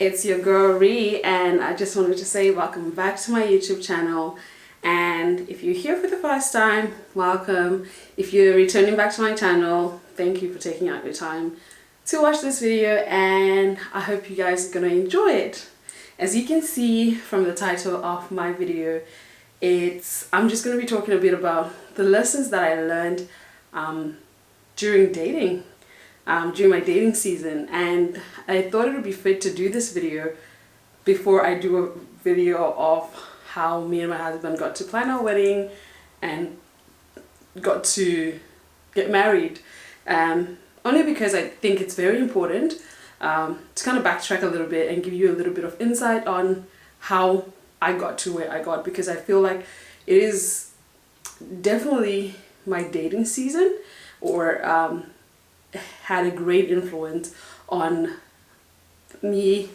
It's your girl Ree, and I just wanted to say welcome back to my YouTube channel. And if you're here for the first time, welcome. If you're returning back to my channel, thank you for taking out your time to watch this video, and I hope you guys are gonna enjoy it. As you can see from the title of my video, I'm just gonna be talking a bit about the lessons that I learned during dating. During my dating season, and I thought it would be fit to do this video before I do a video of how me and my husband got to plan our wedding and got to get married, only because I think it's very important to kind of backtrack a little bit and give you a little bit of insight on how I got to where I got, because I feel like it is definitely my dating season or had a great influence on me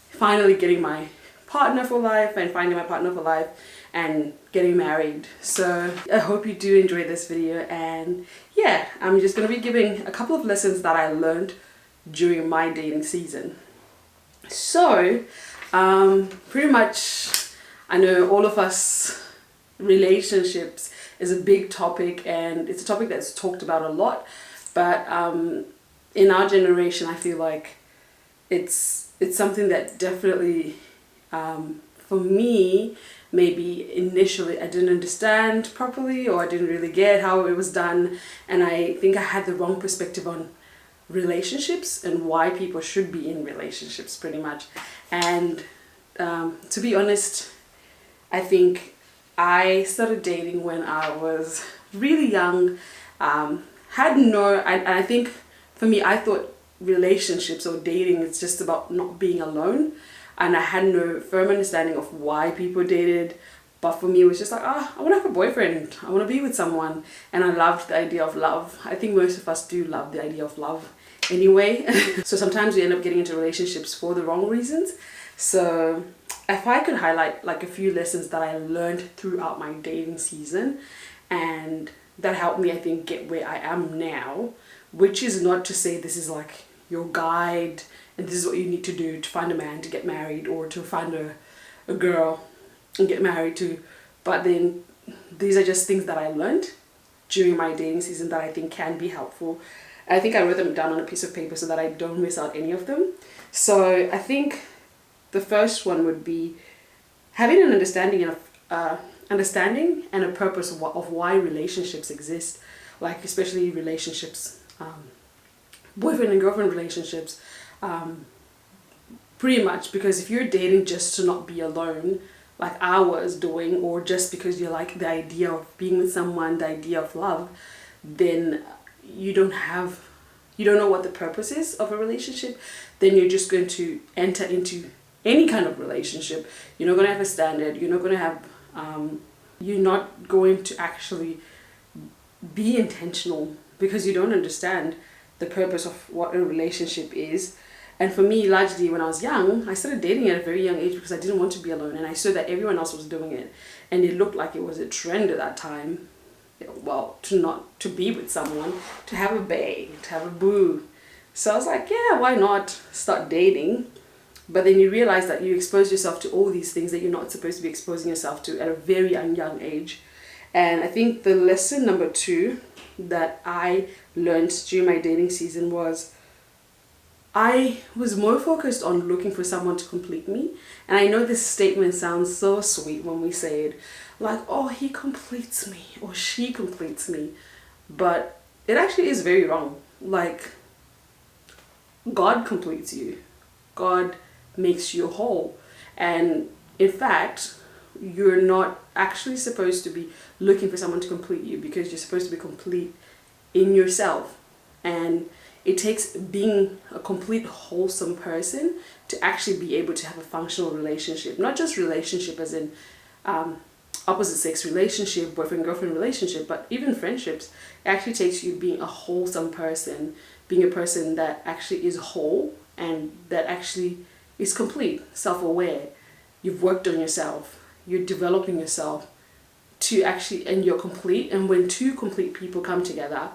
finally getting my partner for life and finding my partner for life and getting married. So I hope you do enjoy this video, and yeah, I'm just going to be giving a couple of lessons that I learned during my dating season. So pretty much, I know all of us, relationships is a big topic, and it's a topic that's talked about a lot. But in our generation, I feel like it's something that definitely, for me, maybe initially I didn't understand properly, or I didn't really get how it was done. And I think I had the wrong perspective on relationships and why people should be in relationships, pretty much. And to be honest, I think I started dating when I was really young. I think for me, I thought relationships or dating is just about not being alone, and I had no firm understanding of why people dated. But for me, it was just like, I want to have a boyfriend, I want to be with someone, and I loved the idea of love. I think most of us do love the idea of love anyway. So sometimes we end up getting into relationships for the wrong reasons. So if I could highlight like a few lessons that I learned throughout my dating season, and that helped me, I think, get where I am now, which is not to say this is like your guide and this is what you need to do to find a man to get married, or to find a girl and get married to. But then these are just things that I learned during my dating season that I think can be helpful. I think I wrote them down on a piece of paper so that I don't miss out any of them. So I think the first one would be having an understanding and a purpose of why relationships exist, like especially relationships, boyfriend and girlfriend relationships, pretty much. Because if you're dating just to not be alone like I was doing, or just because you like the idea of being with someone, the idea of love, then you don't know what the purpose is of a relationship. Then you're just going to enter into any kind of relationship. You're not going to have a standard, you're not going to have you're not going to actually be intentional, because you don't understand the purpose of what a relationship is. And for me, largely when I was young, I started dating at a very young age because I didn't want to be alone, and I saw that everyone else was doing it, and it looked like it was a trend at that time, well, to be with someone, to have a bae, to have a boo. So I was like, yeah, why not start dating? But then you realize that you expose yourself to all these things that you're not supposed to be exposing yourself to at a very young age. And I think the lesson number 2 that I learned during my dating season was I was more focused on looking for someone to complete me. And I know this statement sounds so sweet when we say it, like, oh, he completes me or she completes me. But it actually is very wrong. Like, God completes you. God makes you whole. And in fact, you're not actually supposed to be looking for someone to complete you, because you're supposed to be complete in yourself. And it takes being a complete wholesome person to actually be able to have a functional relationship. Not just relationship as in opposite sex relationship, boyfriend girlfriend relationship, but even friendships. It actually takes you being a wholesome person, being a person that actually is whole and that actually is complete, self-aware. You've worked on yourself, you're developing yourself to actually, and you're complete. And when two complete people come together,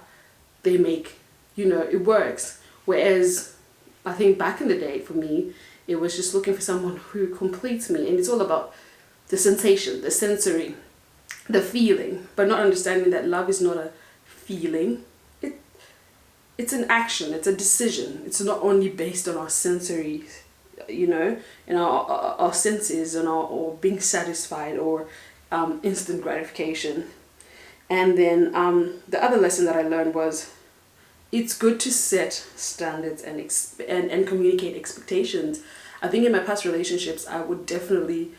they make, it works. Whereas I think back in the day for me, It was just looking for someone who completes me. And it's all about the sensation, the sensory, the feeling, but not understanding that love is not a feeling. It's an action, it's a decision. It's not only based on our sensory, and our senses and or being satisfied or instant gratification. And then the other lesson that I learned was it's good to set standards and communicate expectations. I think in my past relationships, I would definitely.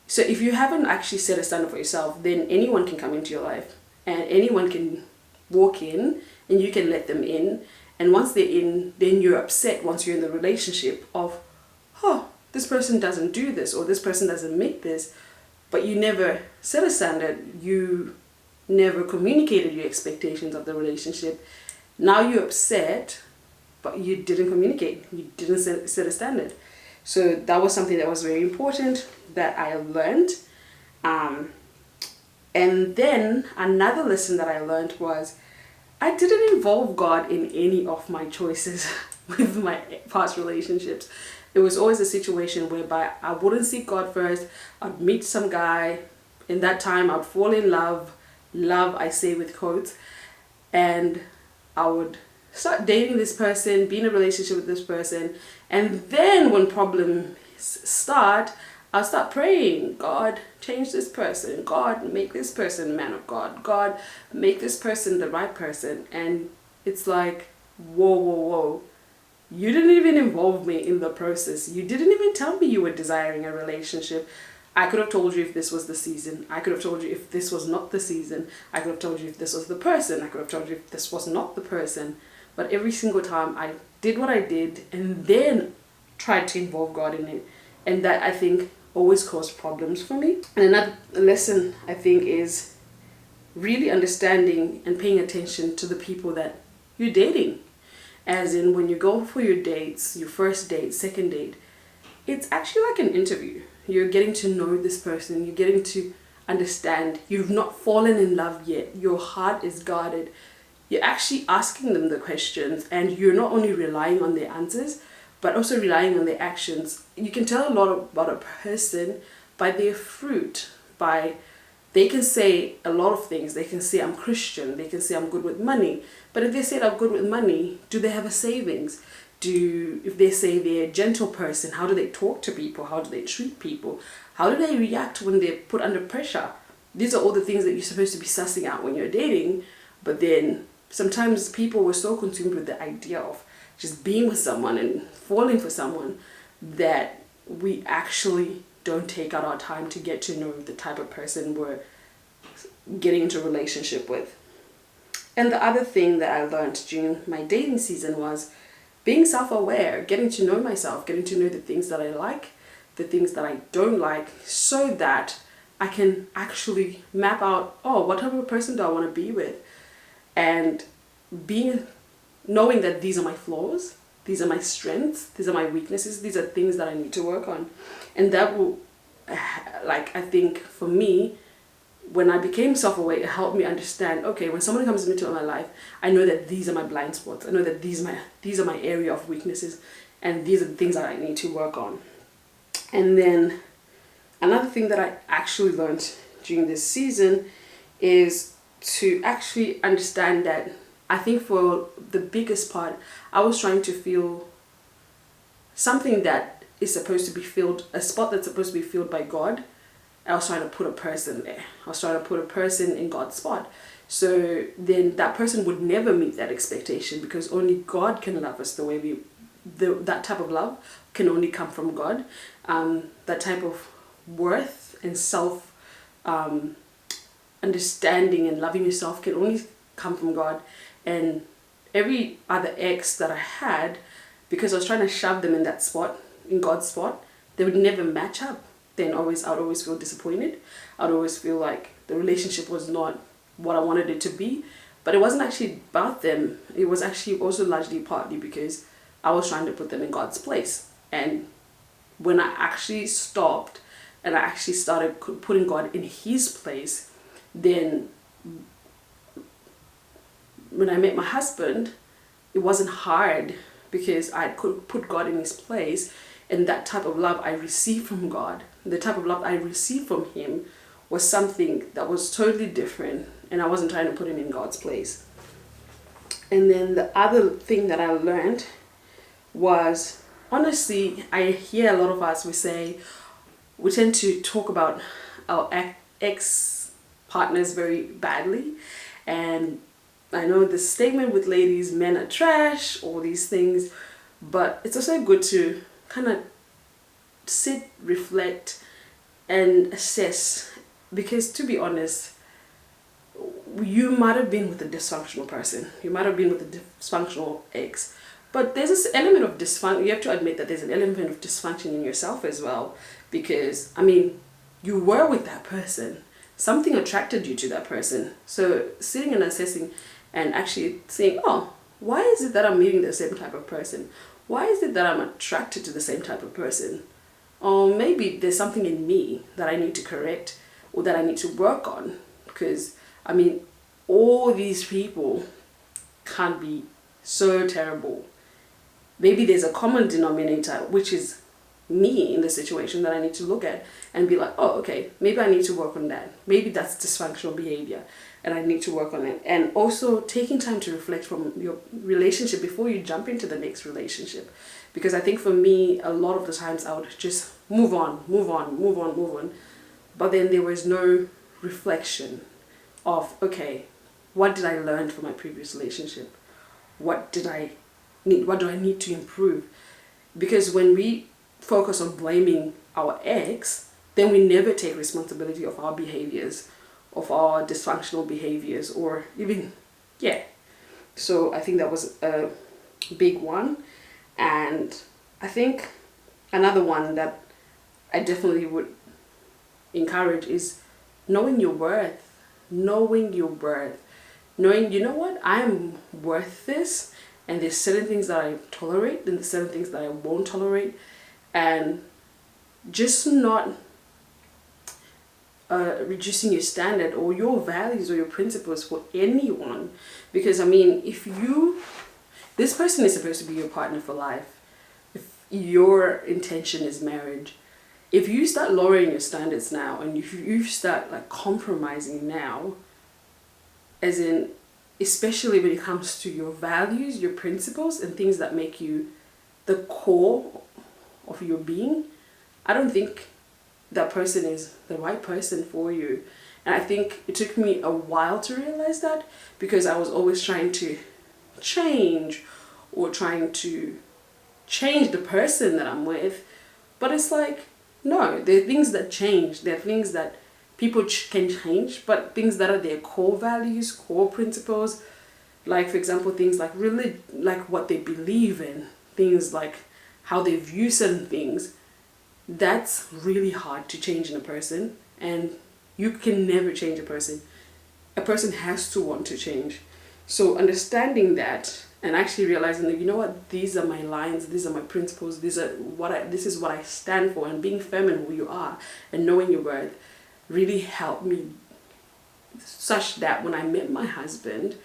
So if you haven't actually set a standard for yourself, then anyone can come into your life and anyone can walk in and you can let them in. And once they're in, then you're upset once you're in the relationship of, oh, this person doesn't do this or this person doesn't make this. But you never set a standard. You never communicated your expectations of the relationship. Now you're upset, but you didn't communicate. You didn't set a standard. So that was something that was very important that I learned. And then another lesson that I learned was I didn't involve God in any of my choices with my past relationships. It was always a situation whereby I wouldn't seek God first. I'd meet some guy. In that time, I'd fall in love. Love, I say with quotes. And I would start dating this person, be in a relationship with this person. And then when problems start, I'll start praying, God, change this person. God, make this person a man of God. God, make this person the right person. And it's like, whoa, whoa, whoa. You didn't even involve me in the process. You didn't even tell me you were desiring a relationship. I could have told you if this was the season. I could have told you if this was not the season. I could have told you if this was the person. I could have told you if this was not the person. But every single time I did what I did and then tried to involve God in it. And that, I think, always caused problems for me. And another lesson, I think, is really understanding and paying attention to the people that you're dating. As in, when you go for your dates, your first date, second date, it's actually like an interview. You're getting to know this person. You're getting to understand. You've not fallen in love yet. Your heart is guarded. You're actually asking them the questions, and you're not only relying on their answers, but also relying on their actions. You can tell a lot about a person by their fruit. They can say a lot of things. They can say, I'm Christian. They can say, I'm good with money. But if they say I'm good with money, do they have a savings? If they say they're a gentle person, how do they talk to people? How do they treat people? How do they react when they're put under pressure? These are all the things that you're supposed to be sussing out when you're dating. But then sometimes people were so consumed with the idea of just being with someone and falling for someone that we actually don't take out our time to get to know the type of person we're getting into a relationship with. And the other thing that I learned during my dating season was being self-aware, getting to know myself, getting to know the things that I like, the things that I don't like, so that I can actually map out, what type of person do I want to be with? And knowing that these are my flaws, these are my strengths, these are my weaknesses, these are things that I need to work on. And that will, I think for me, when I became self-aware, it helped me understand, okay, when someone comes into my life, I know that these are my blind spots. I know that these are my area of weaknesses, and these are the things that I need to work on. And then another thing that I actually learned during this season is to actually understand that I think for the biggest part, I was trying to feel something that is supposed to be filled, a spot that's supposed to be filled by God. I was trying to put a person there. I was trying to put a person in God's spot. So then that person would never meet that expectation, because only God can love us the way that type of love can only come from God. That type of worth and self understanding and loving yourself can only come from God. And every other ex that I had, because I was trying to shove them in that spot, in God's spot, they would never match up. Then I'd always feel disappointed. I'd always feel like the relationship was not what I wanted it to be. But it wasn't actually about them. It was actually also largely partly because I was trying to put them in God's place. And when I actually stopped and I actually started putting God in His place, then when I met my husband, it wasn't hard because I could put God in His place. And that type of love I received from God, the type of love I received from him, was something that was totally different, and I wasn't trying to put him in God's place. And then the other thing that I learned was, honestly, I hear a lot of us, we tend to talk about our ex partners very badly. And I know the statement with ladies, men are trash, all these things, but it's also good to kind of sit, reflect, and assess. Because to be honest, you might have been with a dysfunctional person, you might have been with a dysfunctional ex, but there's this element of dysfunction. You have to admit that there's an element of dysfunction in yourself as well, because I mean, you were with that person, something attracted you to that person. So sitting and assessing and actually saying, oh, why is it that I'm meeting the same type of person? Why is it that I'm attracted to the same type of person? Or maybe there's something in me that I need to correct, or that I need to work on. Because I mean, all these people can't be so terrible. Maybe there's a common denominator, which is me in the situation, that I need to look at and be like, oh, okay, maybe I need to work on that. Maybe that's dysfunctional behavior and I need to work on it. And also taking time to reflect from your relationship before you jump into the next relationship. Because I think for me, a lot of the times I would just move on. But then there was no reflection of, okay, what did I learn from my previous relationship? What do I need to improve? Because when we focus on blaming our ex, then we never take responsibility of our behaviors, of our dysfunctional behaviors, or even, yeah. So I think that was a big one. And I think another one that I definitely would encourage is knowing your worth. Knowing, you know what, I'm worth this, and there's certain things that I tolerate and there's certain things that I won't tolerate, and just not reducing your standard or your values or your principles for anyone. Because I mean, this person is supposed to be your partner for life. If your intention is marriage, if you start lowering your standards now, and if you start like compromising now, as in, especially when it comes to your values, your principles, and things that make you the core of your being, I don't think that person is the right person for you. And I think it took me a while to realize that, because I was always trying to change the person that I'm with. But it's like, no, there are things that change. There are things that people can change, but things that are their core values, core principles, like for example, things like religion, like what they believe in, things like how they view certain things, that's really hard to change in a person. And you can never change a person. A person has to want to change. So understanding that and actually realizing that, you know what, these are my lines, these are my principles, this is what I stand for, and being firm in who you are and knowing your worth really helped me, such that when I met my husband,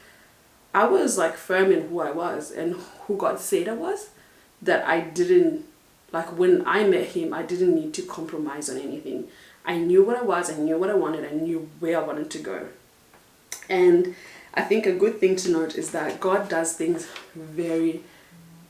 I was like firm in who I was and who God said I was, that I didn't, like when I met him, I didn't need to compromise on anything. I knew what I was, I knew what I wanted, I knew where I wanted to go. And I think a good thing to note is that God does things in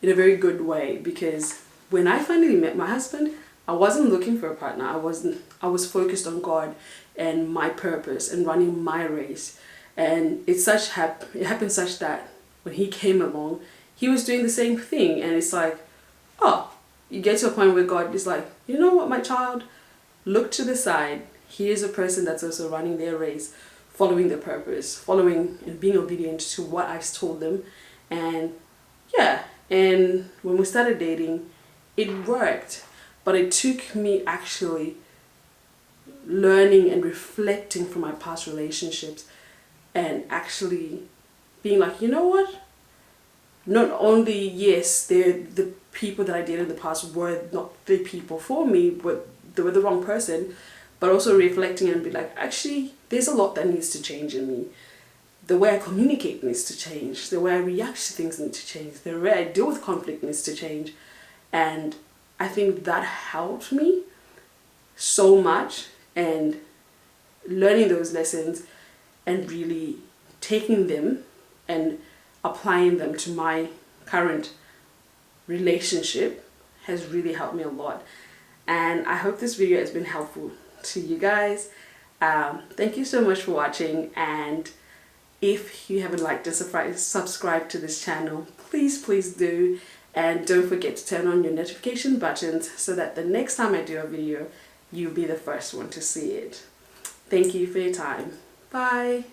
a very good way, because when I finally met my husband, I wasn't looking for a partner. I was focused on God and my purpose and running my race. And it happened such that when he came along, he was doing the same thing. And it's like, oh, you get to a point where God is like, you know what, my child, look to the side. Here's a person that's also running their race, following their purpose, following and being obedient to what I've told them. And yeah, and when we started dating, it worked. But it took me actually learning and reflecting from my past relationships, and actually being like, you know what? Not only, yes, the people that I dated in the past were not the people for me, but they were the wrong person, but also reflecting and be like, actually, there's a lot that needs to change in me. The way I communicate needs to change. The way I react to things needs to change. The way I deal with conflict needs to change. And I think that helped me so much, and learning those lessons and really taking them and applying them to my current relationship has really helped me a lot. And I hope this video has been helpful to you guys. Thank you so much for watching, and if you haven't liked and subscribed to this channel, please do, and don't forget to turn on your notification buttons so that the next time I do a video, you'll be the first one to see it. Thank you for your time. Bye.